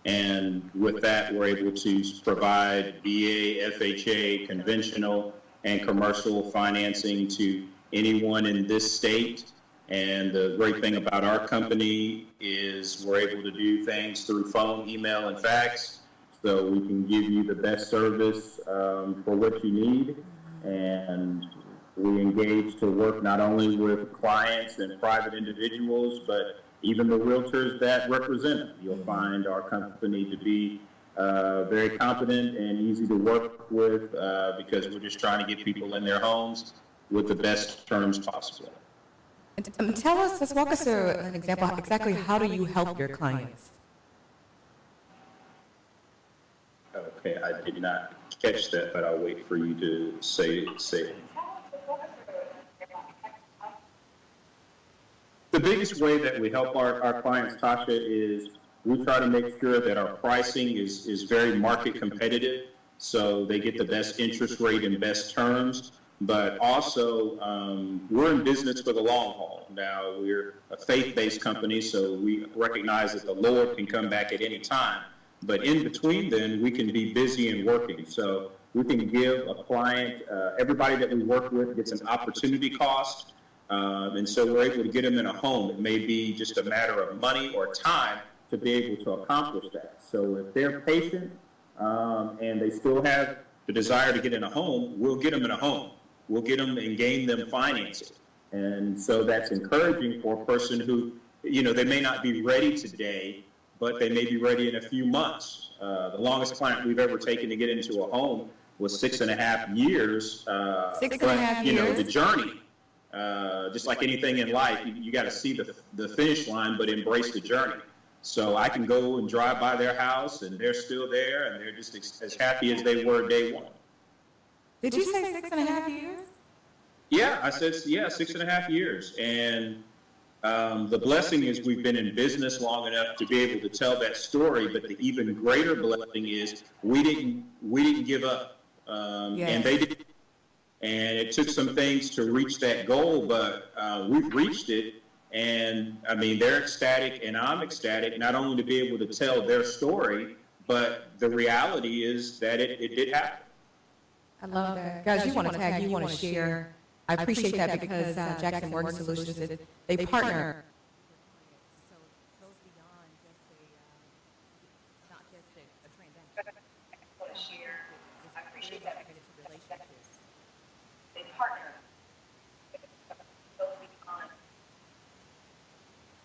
and with that, we're able to provide VA, FHA, conventional, and commercial financing to anyone in this state. And the great thing about our company is we're able to do things through phone, email, and fax, so we can give you the best service for what you need. And we engage to work not only with clients and private individuals, but even the realtors that represent them. You'll find our company to be very competent and easy to work with because we're just trying to get people in their homes with the best terms possible. And tell us, let's walk us through an example. Exactly how do you help your clients? Okay, I did not catch that, but I'll wait for you to say it. The biggest way that we help our clients, Tasha, is we try to make sure that our pricing is very market competitive, so they get the best interest rate and best terms. But also, we're in business for the long haul. Now, we're a faith-based company, so we recognize that the Lord can come back at any time. But in between then, we can be busy and working. So we can give a client, everybody that we work with gets an opportunity cost. And so we're able to get them in a home. It may be just a matter of money or time to be able to accomplish that. So if they're patient and they still have the desire to get in a home, we'll get them in a home. We'll get them and gain them financing. And so that's encouraging for a person who, you know, they may not be ready today, but they may be ready in a few months. The longest client we've ever taken to get into a home was 6.5 years. 6.5 years. You know, the journey. Just like anything in life, you got to see the finish line, but embrace the journey. So I can go and drive by their house, and they're still there, and they're just as happy as they were day one. Did you say 6.5 years? Yeah, I said, 6.5 years. And the blessing is we've been in business long enough to be able to tell that story, but the even greater blessing is we didn't give up, and they did. And it took some things to reach that goal, but we've reached it. And I mean, they're ecstatic and I'm ecstatic, not only to be able to tell their story, but the reality is that it did happen. I love that. Guys, you want to tag, you want to share. I appreciate that because Jackson Mortgage Solutions, they partner. So it goes beyond not just a transaction. I want to share. I appreciate that because it's relationships. They partner. It goes beyond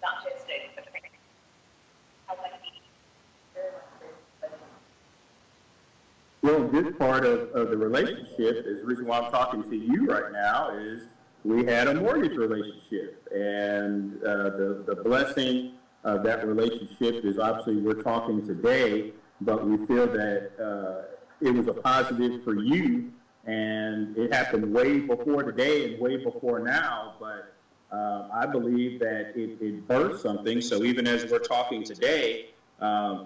not just a transaction. I like to be very much. Well, a good part of the relationship is the reason why I'm talking to you right now is we had a mortgage relationship. And the blessing of that relationship is obviously we're talking today, but we feel that it was a positive for you And it happened way before today and way before now, but I believe that it birthed something. So even as we're talking today,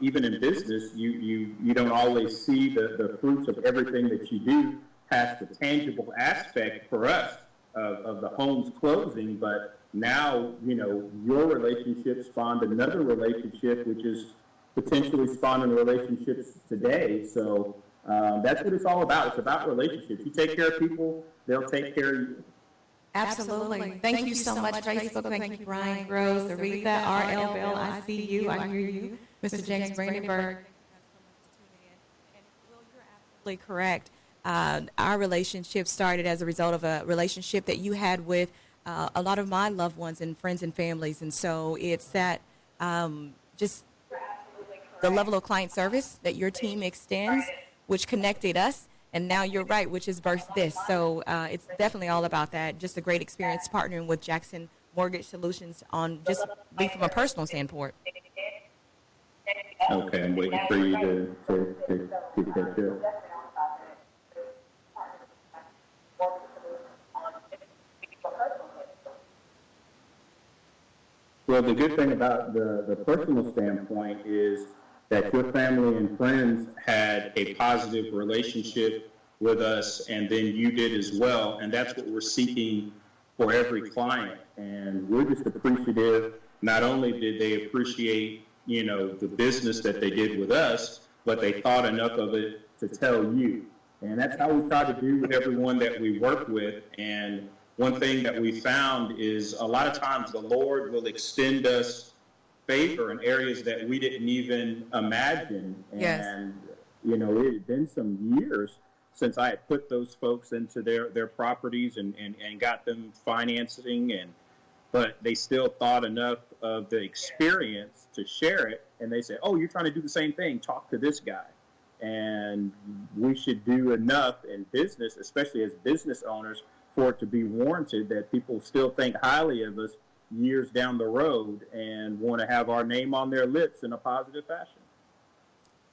even in business, you don't always see the fruits of everything that you do past the tangible aspect for us of the home's closing. But now, your relationship spawned another relationship, which is potentially spawning relationships today. So that's what it's all about. It's about relationships. You take care of people, they'll take care of you. Absolutely. Thank you so much, Facebook. Thank you, Brian Groves, Aretha, R.L. Bell. I see you. I hear you. Mr. James Brandenburg. You're absolutely correct. Our relationship started as a result of a relationship that you had with a lot of my loved ones and friends and families. And so it's that just the level of client service that your team extends, which connected us. And now you're right, which has birthed this. So it's definitely all about that. Just a great experience partnering with Jackson Mortgage Solutions on just from a personal standpoint. Okay, I'm waiting for you to catch up. Well, the good thing about the personal standpoint is that your family and friends had a positive relationship with us, and then you did as well. And that's what we're seeking for every client. And we're just appreciative. Not only did they appreciate, the business that they did with us, but they thought enough of it to tell you. And that's how we try to do with everyone that we work with. And one thing that we found is a lot of times the Lord will extend us favor in areas that we didn't even imagine. Yes. And, it had been some years since I had put those folks into their properties and got them financing, but they still thought enough of the experience to share it. And they said, oh, you're trying to do the same thing. Talk to this guy. And we should do enough in business, especially as business owners, for it to be warranted that people still think highly of us years down the road and want to have our name on their lips in a positive fashion.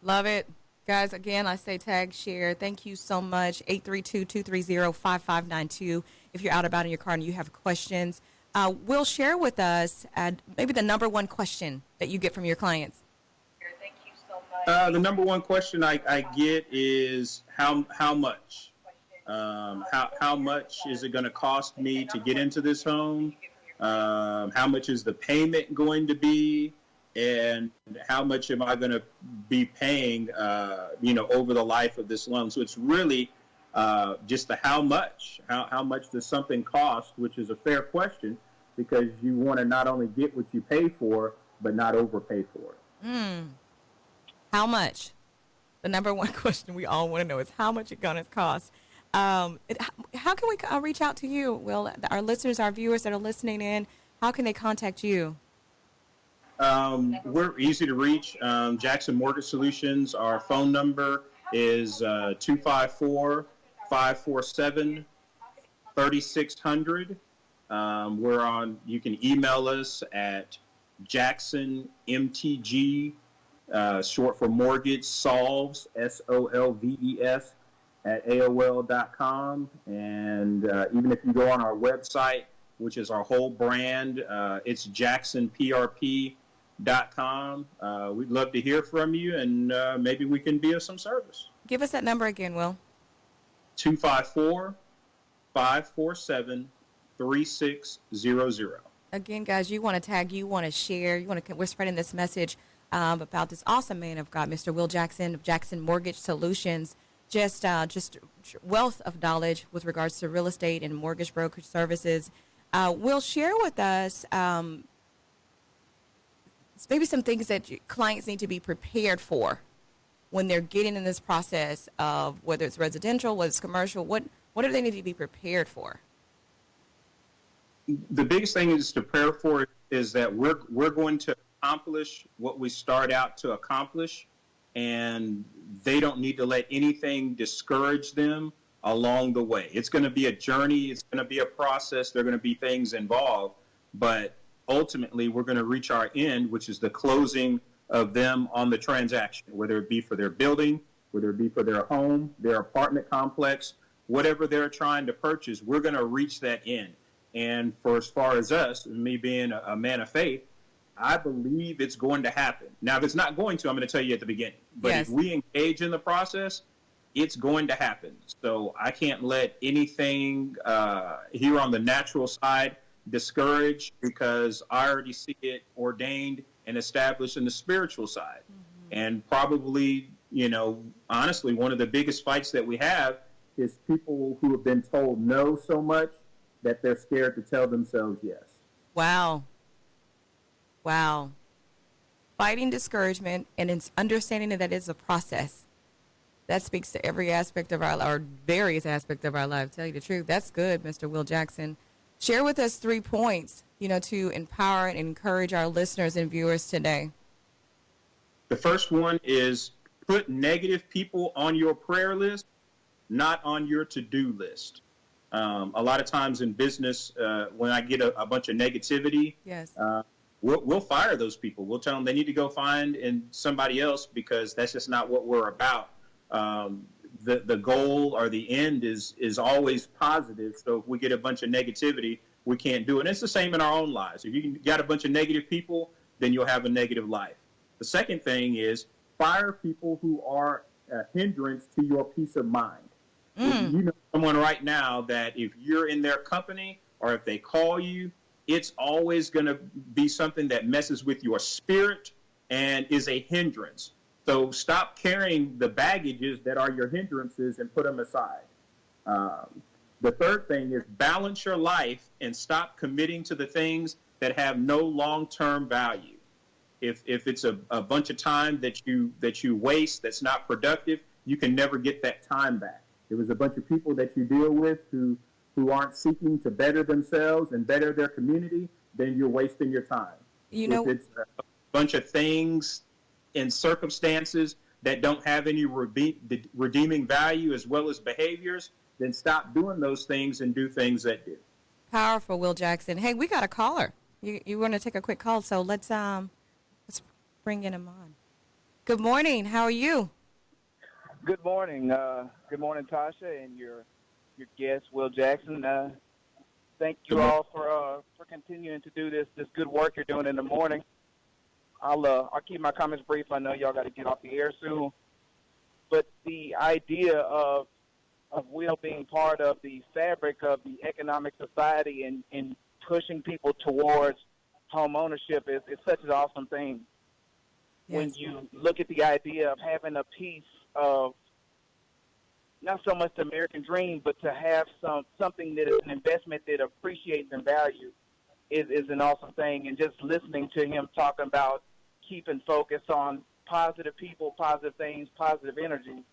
Love it. Guys, again, I say tag, share. Thank you so much. 832-230-5592. If you're out about in your car and you have questions, will share with us maybe the number one question that you get from your clients. Thank you so much. The number one question I get is how much? How much is it going to cost me to get into this home? How much is the payment going to be? And how much am I going to be paying, over the life of this loan? So it's really just the how much. How much does something cost, which is a fair question, because you want to not only get what you pay for, but not overpay for it. How much? The number one question we all want to know is how much it's going to cost. How can we reach out to you? Well, our listeners, our viewers that are listening in, how can they contact you? We're easy to reach. Jackson Mortgage Solutions, our phone number is 254-547-3600. You can email us at JacksonMTG, short for mortgage, solves, SOLVES, at AOL.com. And even if you go on our website, which is our whole brand, it's JacksonPRP.com. We'd love to hear from you, and maybe we can be of some service. Give us that number again, Will. 254-547-3600. Again, guys, you want to tag, you want to share, we're spreading this message about this awesome man of God, Mr. Will Jackson of Jackson Mortgage Solutions. Just wealth of knowledge with regards to real estate and mortgage brokerage services. Will share with us maybe some things that clients need to be prepared for when they're getting in this process of whether it's residential, whether it's commercial. What do they need to be prepared for? The biggest thing is to prepare for is that we're going to accomplish what we start out to accomplish, and they don't need to let anything discourage them along the way. It's going to be a journey. It's going to be a process. There are going to be things involved, but ultimately we're going to reach our end, which is the closing of them on the transaction, whether it be for their building, whether it be for their home, their apartment complex, whatever they're trying to purchase, we're going to reach that end. And for as far as us, me being a man of faith, I believe it's going to happen. Now, if it's not going to, I'm going to tell you at the beginning. But Yes. if we engage in the process, it's going to happen. So I can't let anything here on the natural side discourage, because I already see it ordained and established in the spiritual side. And probably, honestly, one of the biggest fights that we have is people who have been told no so much that they're scared to tell themselves yes. Wow. Wow. Fighting discouragement and it's understanding that it's a process. That speaks to every aspect of our life, or various aspects of our life. Tell you the truth. That's good, Mr. Will Jackson. Share with us 3 points, to empower and encourage our listeners and viewers today. The first one is put negative people on your prayer list, not on your to-do list. A lot of times in business, when I get a bunch of negativity, Yes. We'll fire those people. We'll tell them they need to go find somebody else, because that's just not what we're about. The goal or the end is always positive. So if we get a bunch of negativity, we can't do it. And it's the same in our own lives. If you got a bunch of negative people, then you'll have a negative life. The second thing is fire people who are a hindrance to your peace of mind. If you know someone right now that if you're in their company or if they call you, it's always going to be something that messes with your spirit and is a hindrance. So stop carrying the baggages that are your hindrances and put them aside. The third thing is balance your life and stop committing to the things that have no long-term value. If it's a bunch of time that you waste that's not productive, you can never get that time back. It was a bunch of people that you deal with who aren't seeking to better themselves and better their community, then you're wasting your time. If it's a bunch of things and circumstances that don't have any redeeming value as well as behaviors, then stop doing those things and do things that do. Powerful, Will Jackson. Hey, we got a caller. You want to take a quick call, so let's bring him on. Good morning. How are you? Good morning. Good morning, Tasha, and your guest, Will Jackson. Thank you all for continuing to do this good work you're doing in the morning. I'll keep my comments brief. I know y'all got to get off the air soon, but the idea of Will being part of the fabric of the economic society and pushing people towards home ownership is such an awesome thing. Yes. When you look at the idea of having a piece of not so much the American dream, but to have something that is an investment that appreciates and value is an awesome thing. And just listening to him talking about keeping focus on positive people, positive things, positive energy,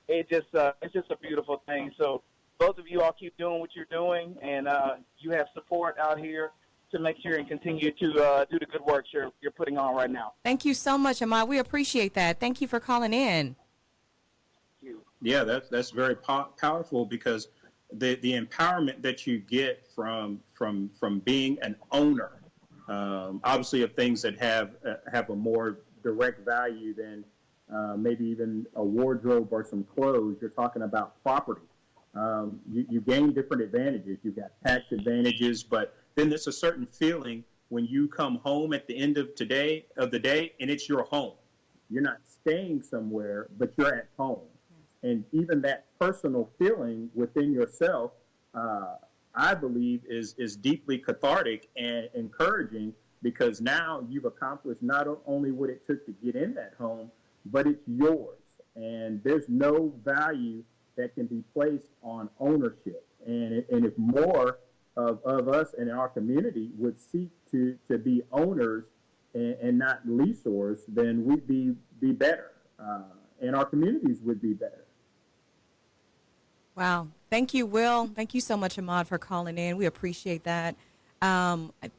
it's just a beautiful thing. So both of you all keep doing what you're doing, and you have support out here to make sure and continue to do the good work you're putting on right now. Thank you so much, Ahmad. We appreciate that. Thank you for calling in. Yeah, that's very powerful, because the empowerment that you get from being an owner, obviously of things that have a more direct value than maybe even a wardrobe or some clothes. You're talking about property. You gain different advantages. You've got tax advantages, but then there's a certain feeling when you come home at the end of the day and it's your home. You're not staying somewhere, but you're at home. And even that personal feeling within yourself, I believe, is deeply cathartic and encouraging, because now you've accomplished not only what it took to get in that home, but it's yours. And there's no value that can be placed on ownership. And if more of us in our community would seek to be owners and not leaseors, then we'd be better. And our communities would be better. Wow. Thank you, Will. Thank you so much, Ahmad, for calling in. We appreciate that.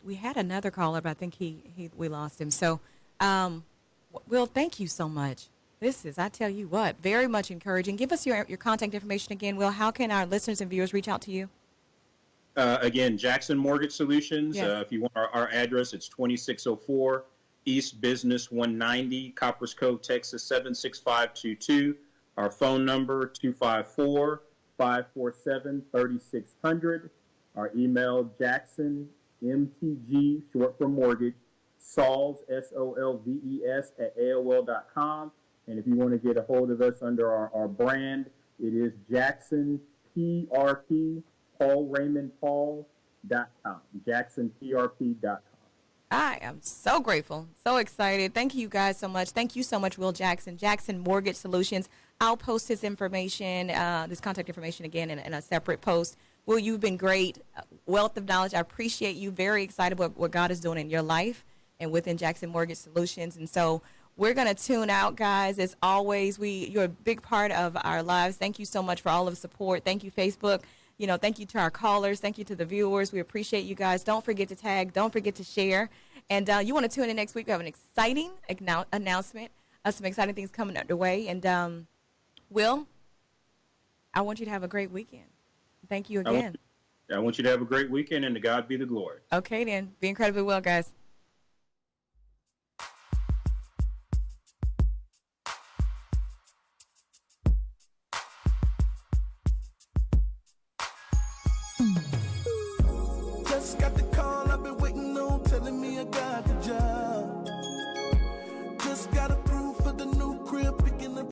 We had another caller, but I think we lost him. So, Will, thank you so much. This is, I tell you what, very much encouraging. Give us your contact information again, Will. How can our listeners and viewers reach out to you? Again, Jackson Mortgage Solutions. Yes. If you want our address, it's 2604 East Business 190, Coppers Cove, Texas 76522. Our phone number, 254 547-3600. Our email, Jackson, MTG, short for mortgage, Solves, SOLVES, at AOL.com. And if you want to get a hold of us under our brand, it is Jackson PRP, PaulRaymondPaul.com. JacksonPRP.com. I am so grateful, so excited. Thank you guys so much. Thank you so much, Will Jackson, Jackson Mortgage Solutions. I'll post his information, this contact information again in a separate post. Will, you've been great. Wealth of knowledge. I appreciate you. Very excited about what God is doing in your life and within Jackson Mortgage Solutions. And so we're going to tune out, guys. As always, you're a big part of our lives. Thank you so much for all of the support. Thank you, Facebook. Thank you to our callers. Thank you to the viewers. We appreciate you guys. Don't forget to tag. Don't forget to share. And you want to tune in next week. We have an exciting announcement. Some exciting things coming underway. And, Will, I want you to have a great weekend. Thank you again. I want you to have a great weekend, and to God be the glory. Okay, then. Be incredibly well, guys. Just got the call I've been waiting on, telling me I got the job. Just got approved for the new crib, picking up